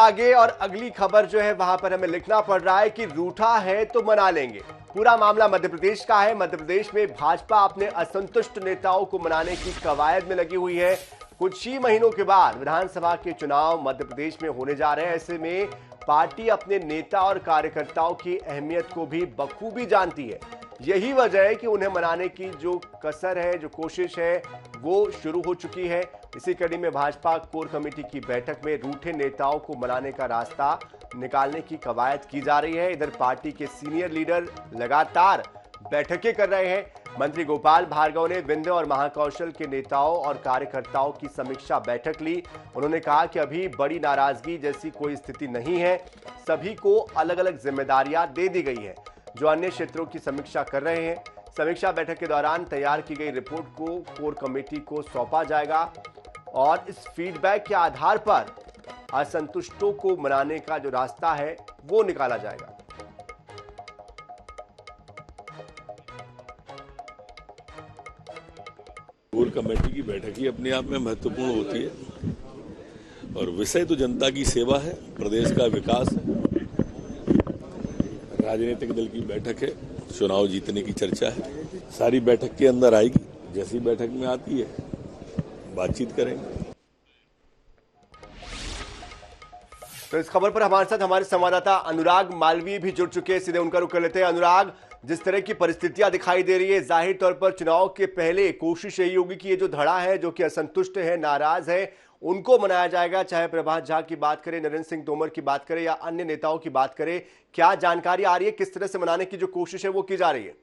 आगे और अगली खबर जो है वहां पर हमें लिखना पड़ रहा है कि रूठा है तो मना लेंगे। पूरा मामला मध्य प्रदेश का है। मध्य प्रदेश में भाजपा अपने असंतुष्ट नेताओं को मनाने की कवायद में लगी हुई है। कुछ ही महीनों के बाद विधानसभा के चुनाव मध्य प्रदेश में होने जा रहे हैं। ऐसे में पार्टी अपने नेता और कार्यकर्ताओं की अहमियत को भी बखूबी जानती है। यही वजह है कि उन्हें मनाने की जो कसर है, जो कोशिश है, वो शुरू हो चुकी है। इसी कड़ी में भाजपा कोर कमेटी की बैठक में रूठे नेताओं को मनाने का रास्ता निकालने की कवायद की जा रही है। इधर पार्टी के सीनियर लीडर लगातार बैठकें कर रहे हैं। मंत्री गोपाल भार्गव ने विंध्य और महाकौशल के नेताओं और कार्यकर्ताओं की समीक्षा बैठक ली। उन्होंने कहा कि अभी बड़ी नाराजगी जैसी कोई स्थिति नहीं है। सभी को अलग अलग जिम्मेदारियां दे दी गई है, जो अन्य क्षेत्रों की समीक्षा कर रहे हैं। समीक्षा बैठक के दौरान तैयार की गई रिपोर्ट को कोर कमेटी को सौंपा जाएगा और इस फीडबैक के आधार पर असंतुष्टों को मनाने का जो रास्ता है वो निकाला जाएगा। कोर कमेटी की बैठक ही अपने आप में महत्वपूर्ण होती है और विषय तो जनता की सेवा है, प्रदेश का विकास है। राजनीतिक दल की बैठक है, चुनाव जीतने की चर्चा है। सारी बैठक के अंदर आएगी, जैसी बैठक में आती है बातचीत करेंगे। तो इस खबर पर हमारे साथ हमारे संवाददाता अनुराग मालवीय भी जुड़ चुके हैं। सीधे उनका रुख कर लेते हैं। अनुराग, जिस तरह की परिस्थितियां दिखाई दे रही है, जाहिर तौर पर चुनाव के पहले कोशिश यही होगी कि ये जो धड़ा है, जो कि असंतुष्ट है, नाराज है, उनको मनाया जाएगा। चाहे प्रभात झा की बात करें, नरेंद्र सिंह तोमर की बात करें या अन्य नेताओं की बात करें, क्या जानकारी आ रही है, किस तरह से मनाने की जो कोशिश है वो की जा रही है?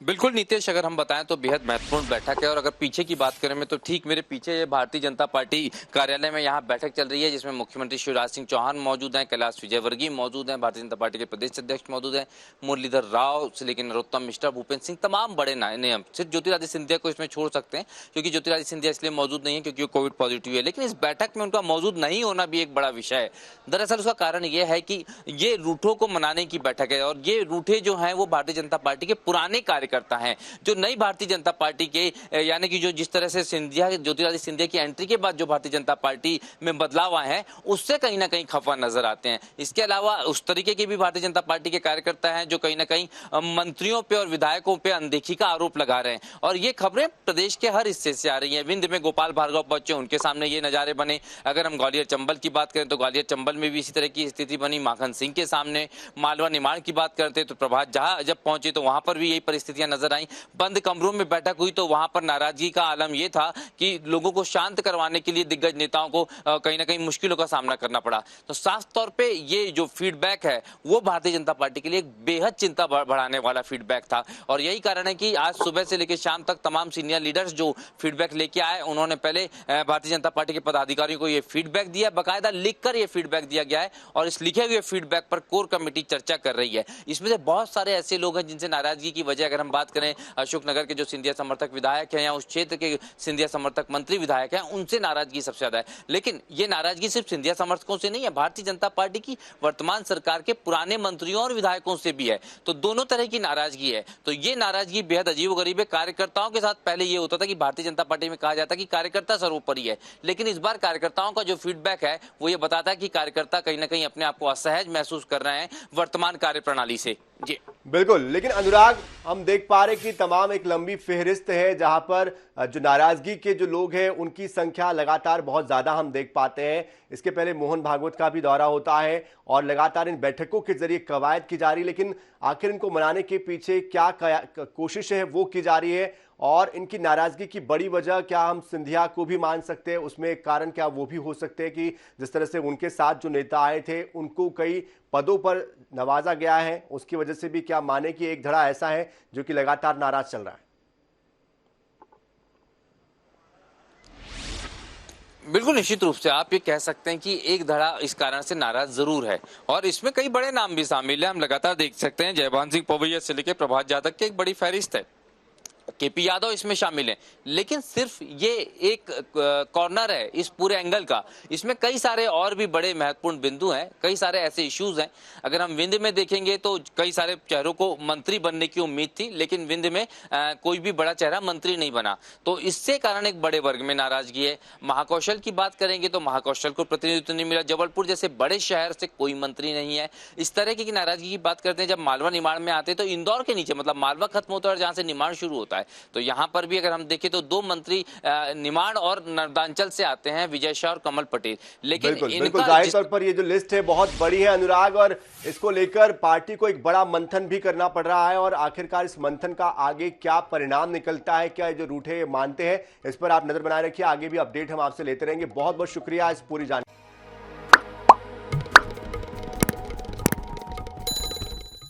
बिल्कुल नीतीश, अगर हम बताएं तो बेहद महत्वपूर्ण बैठक है। और अगर पीछे की बात करें में तो ठीक मेरे पीछे ये भारतीय जनता पार्टी कार्यालय में यहाँ बैठक चल रही है, जिसमें मुख्यमंत्री शिवराज सिंह चौहान मौजूद हैं, कैलाश विजयवर्गीय मौजूद हैं, भारतीय जनता पार्टी के प्रदेश अध्यक्ष मौजूद हैं, मुरलीधर राव से लेकर नरोत्तम मिश्रा, भूपेंद्र सिंह, तमाम बड़े नियम। सिर्फ ज्योतिरादित्य सिंधिया को इसमें छोड़ सकते हैं, क्योंकि ज्योतिरादित्य सिंधिया इसलिए मौजूद नहीं है क्योंकि वो कोविड पॉजिटिव है। लेकिन इस बैठक में उनका मौजूद नहीं होना भी एक बड़ा विषय है। दरअसल उसका कारण यह है कि ये रूठों को मनाने की बैठक है और ये रूठे जो हैं वो भारतीय जनता पार्टी के पुराने कार्यकर्ता हैं, जो नई भारतीय जनता पार्टी के, यानी कि जो जिस तरह से ज्योतिरादित्य सिंधिया की एंट्री के बाद जो भारतीय जनता पार्टी में बदलाव आए हैं, उससे कहीं ना कहीं खफा नजर आते हैं। इसके अलावा उस तरीके के भी भारतीय जनता पार्टी के कार्यकर्ता हैं जो कहीं ना कहीं मंत्रियों पे और विधायकों पे अनदेखी का आरोप लगा रहे हैं। और ये खबरें प्रदेश के हर हिस्से से आ रही हैं। विंध्य में गोपाल भार्गव पहुंचे, उनके सामने ये नजारे बने। अगर हम ग्वालियर चंबल की बात करें तो ग्वालियर चंबल में भी इसी तरह की स्थिति बनी। माखन सिंह के सामने, मालवा निमाड़ की बात करते तो प्रभात झा जब पहुंचे तो वहां पर भी यही परिस्थितियां नजर आई। बंद कमरों में बैठक हुई तो वहां पर नाराजगी का आलम यह था कि लोगों को शांत करवाने के लिए दिग्गज नेताओं को कहीं ना कहीं मुश्किलों का सामना करना पड़ा। तो साफ तौर पे ये जो फीडबैक है वो भारतीय जनता पार्टी के लिए एक बेहद चिंता बढ़ाने वाला फीडबैक था। और यही कारण है कि आज सुबह से लेकर शाम तक तमाम सीनियर लीडर्स जो फीडबैक लेके आए, उन्होंने पहले भारतीय जनता पार्टी के पदाधिकारियों को यह फीडबैक दिया, बाकायदा लिखकर यह फीडबैक दिया गया है और इस लिखे हुए फीडबैक पर कोर कमेटी चर्चा कर रही है। इसमें से बहुत सारे ऐसे लोग हैं जिनसे नाराजगी की वजह, अगर हम बात करें अशोकनगर के जो सिंधिया समर्थक विधायक हैं या उस क्षेत्र के सिंधिया समर्थक मंत्री विधायक हैं, उनसे नाराजगी सबसे ज्यादा है। लेकिन ये नाराजगी सिर्फ सिंधिया समर्थकों से नहीं है, भारतीय जनता पार्टी की वर्तमान सरकार के पुराने मंत्रियों और विधायकों से भी है। तो दोनों तरह की नाराजगी है। तो ये नाराजगी बेहद अजीबोगरीब है। कार्यकर्ताओं के साथ पहले ये होता था कि भारतीय जनता पार्टी में कहा जाता कि कार्यकर्ता सर्वोपरि है, लेकिन इस बार कार्यकर्ताओं का जो फीडबैक है वो ये बताता है कि कार्यकर्ता कहीं ना कहीं अपने आप को असहज महसूस कर रहे हैं वर्तमान कार्यप्रणाली से। जी बिल्कुल, लेकिन अनुराग, हम देख पा रहे कि तमाम एक लंबी फेहरिस्त है जहां पर जो नाराजगी के जो लोग हैं उनकी संख्या लगातार बहुत ज्यादा हम देख पाते हैं। इसके पहले मोहन भागवत का भी दौरा होता है और लगातार इन बैठकों के जरिए कवायद की जा रही है। लेकिन आखिर इनको मनाने के पीछे क्या कोशिश है वो की जा रही है और इनकी नाराजगी की बड़ी वजह क्या हम सिंधिया को भी मान सकते हैं? उसमें एक कारण क्या वो भी हो सकते हैं कि जिस तरह से उनके साथ जो नेता आए थे उनको कई पदों पर नवाजा गया है, उसकी वजह से भी क्या माने कि एक धड़ा ऐसा है जो कि लगातार नाराज चल रहा है? बिल्कुल, निश्चित रूप से आप ये कह सकते हैं कि एक धड़ा इस कारण से नाराज जरूर है और इसमें कई बड़े नाम भी शामिल है। हम लगातार देख सकते हैं जयभान सिंह पवैया से लेकर प्रभात झा तक की एक बड़ी फहरिस्त है। केपी यादव इसमें शामिल हैं, लेकिन सिर्फ ये एक कॉर्नर है इस पूरे एंगल का। इसमें कई सारे और भी बड़े महत्वपूर्ण बिंदु हैं, कई सारे ऐसे इश्यूज हैं। अगर हम विंध्य में देखेंगे तो कई सारे चेहरों को मंत्री बनने की उम्मीद थी, लेकिन विंध्य में कोई भी बड़ा चेहरा मंत्री नहीं बना, तो इससे कारण एक बड़े वर्ग में नाराजगी है। महाकौशल की बात करेंगे तो महाकौशल को प्रतिनिधित्व नहीं मिला। जबलपुर जैसे बड़े शहर से कोई मंत्री नहीं है। इस तरह की नाराजगी की बात करते हैं। जब मालवा निमाड़ में आते हैं तो इंदौर के नीचे, मतलब मालवा खत्म होता है और जहां से निमाड़ शुरू होता है, तो यहां पर भी अगर हम देखें तो 2 मंत्री निमाड़ और नर्मदांचल से आते हैं, विजय शाह और कमल पटेल। लेकिन बिल्कुल जाहिर तौर पर ये जो लिस्ट है बहुत बड़ी है अनुराग, और इसको लेकर पार्टी को एक बड़ा मंथन भी करना पड़ रहा है। और आखिरकार इस मंथन का आगे क्या परिणाम निकलता है, क्या जो रूट है ये मानते हैं, इस पर आप नजर बनाए रखिए। आगे भी अपडेट हम आपसे लेते रहेंगे। बहुत बहुत शुक्रिया इस पूरी जानकारी